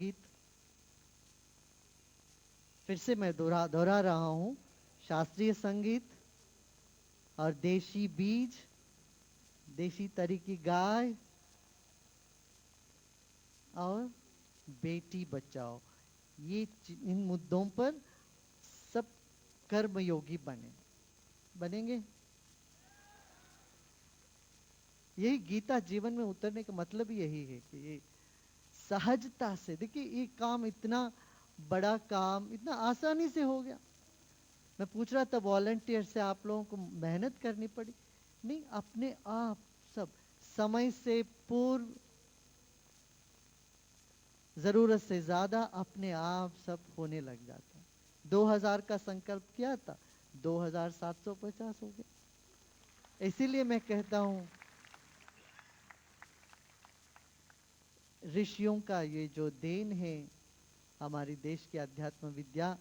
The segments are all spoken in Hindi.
गीत फिर से मैं दोहरा रहा हूँ। शास्त्रीय संगीत और देशी बीज, देशी तरी की गाय और बेटी बचाओ, इन मुद्दों पर सब कर्मयोगी बनेंगे। यही गीता जीवन में उतरने का मतलब यही है कि ये सहजता से, देखिए ये काम इतना बड़ा काम इतना आसानी से हो गया। मैं पूछ रहा था वॉलंटियर से, आप लोगों को मेहनत करनी पड़ी? नहीं, अपने आप सब समय से पूर्व, जरूरत से ज्यादा अपने आप सब होने लग जाता है। 2000 का संकल्प किया था, 2750 हो गया। इसीलिए मैं कहता हूं, ऋषियों का ये जो देन है, हमारी देश की अध्यात्म विद्या,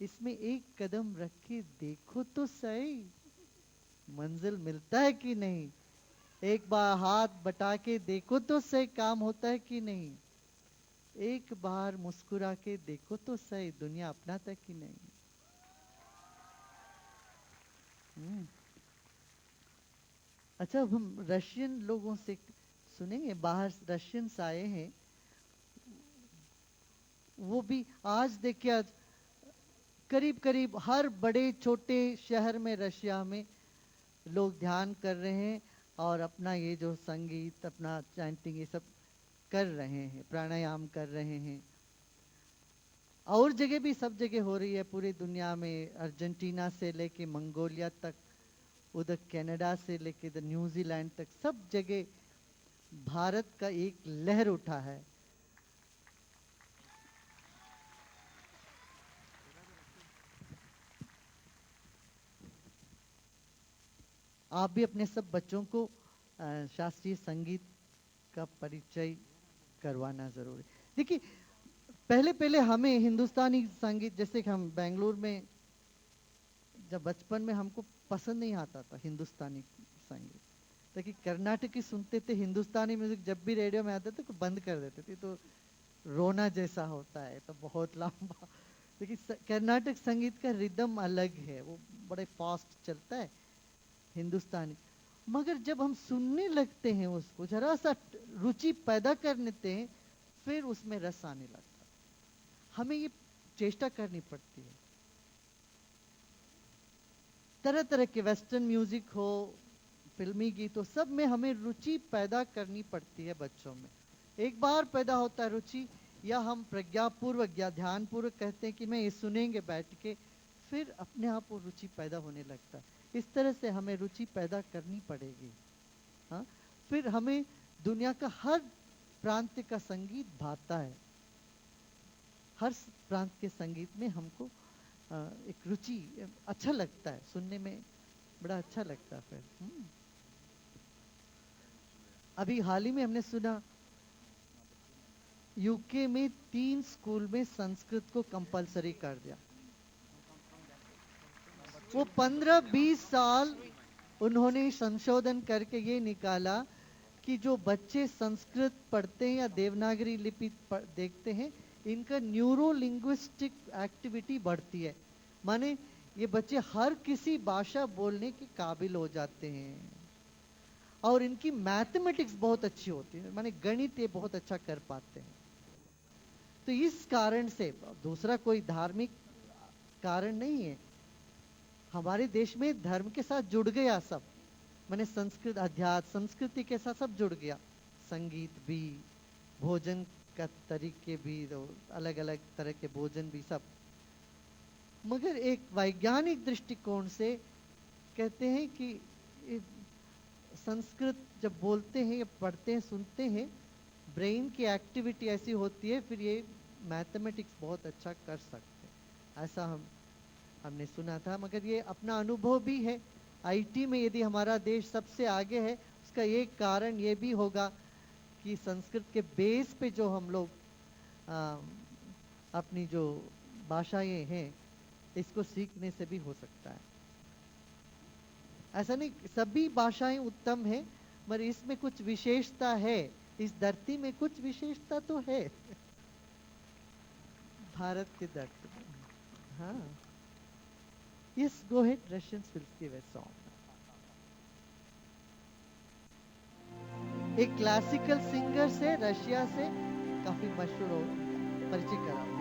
इसमें एक कदम रख के देखो तो सही, मंजिल मिलता है कि नहीं। एक बार हाथ बटा के देखो तो सही, काम होता है कि नहीं। एक बार मुस्कुरा के देखो तो सही, दुनिया अपनाता है कि नहीं। हम्म। अच्छा, अब हम रशियन लोगों से सुनेंगे। बाहर रशियंस आए हैं, वो भी आज देखिए, आज करीब करीब हर बड़े छोटे शहर में रशिया में लोग ध्यान कर रहे हैं और अपना ये जो संगीत, अपना चैंटिंग, ये सब कर रहे हैं, प्राणायाम कर रहे हैं। और जगह भी, सब जगह हो रही है पूरी दुनिया में, अर्जेंटीना से लेके मंगोलिया तक, उधर कनाडा से लेके इधर न्यूजीलैंड तक, सब जगह भारत का एक लहर उठा है। आप भी अपने सब बच्चों को शास्त्रीय संगीत का परिचय करवाना जरूरी। देखिए, पहले पहले हमें हिंदुस्तानी संगीत, जैसे कि हम बेंगलुरु में जब बचपन में, हमको पसंद नहीं आता था हिंदुस्तानी संगीत। लेकिन कर्नाटकी सुनते थे, हिंदुस्तानी म्यूजिक जब भी रेडियो में आता था तो बंद कर देते थे, तो रोना जैसा होता है, तो बहुत लंबा। लेकिन कर्नाटक संगीत का रिदम अलग है, वो बड़े फास्ट चलता है, हिंदुस्तानी। मगर जब हम सुनने लगते हैं उसको, जरा सा रुचि पैदा कर लेते हैं, फिर उसमें रस आने लगता है। हमें ये चेष्टा करनी पड़ती है। तरह तरह के वेस्टर्न म्यूजिक हो, फिल्मी गीत हो, सब में हमें रुचि पैदा करनी पड़ती है बच्चों में। एक बार पैदा होता है रुचि, या हम प्रज्ञापूर्वक या ध्यान पूर्वक कहते हैं कि मैं ये सुनेंगे बैठ के, फिर अपने आप वो रुचि पैदा होने लगता है। इस तरह से हमें रुचि पैदा करनी पड़ेगी। हाँ, फिर हमें दुनिया का हर प्रांत का संगीत भाता है। हर प्रांत के संगीत में हमको एक रुचि, अच्छा लगता है सुनने में, बड़ा अच्छा लगता है फिर। अभी हाल ही में हमने सुना, यूके में 3 स्कूल में संस्कृत को कंपलसरी कर दिया। वो 15-20 साल उन्होंने संशोधन करके ये निकाला कि जो बच्चे संस्कृत पढ़ते हैं या देवनागरी लिपि देखते हैं, इनका न्यूरो लिंग्विस्टिक एक्टिविटी बढ़ती है। माने ये बच्चे हर किसी भाषा बोलने के काबिल हो जाते हैं, और इनकी मैथमेटिक्स बहुत अच्छी होती है, माने गणित ये बहुत अच्छा कर पाते हैं। तो इस कारण से, दूसरा कोई धार्मिक कारण नहीं है, हमारे देश में धर्म के साथ जुड़ गया सब। मैंने संस्कृत, अध्यात्म, संस्कृति के साथ सब जुड़ गया। संगीत भी, भोजन का तरीके भी, अलग अलग तरह के भोजन भी, सब। मगर एक वैज्ञानिक दृष्टिकोण से कहते हैं कि संस्कृत जब बोलते हैं या पढ़ते हैं, सुनते हैं, ब्रेन की एक्टिविटी ऐसी होती है, फिर ये मैथमेटिक्स बहुत अच्छा कर सकते हैं, ऐसा हमने सुना था। मगर ये अपना अनुभव भी है। आईटी में यदि हमारा देश सबसे आगे है, उसका एक कारण ये भी होगा कि संस्कृत के बेस पे जो हम लोग अपनी जो भाषाएं हैं, इसको सीखने से भी हो सकता है। ऐसा नहीं, सभी भाषाएं उत्तम है, मगर इसमें कुछ विशेषता है, इस धरती में कुछ विशेषता तो है। भारत के दर्द में। हाँ, yes go head, Russian film के वे सॉन्ग। एक क्लासिकल सिंगर से, रशिया से, काफी मशहूर हो, परिचय करा।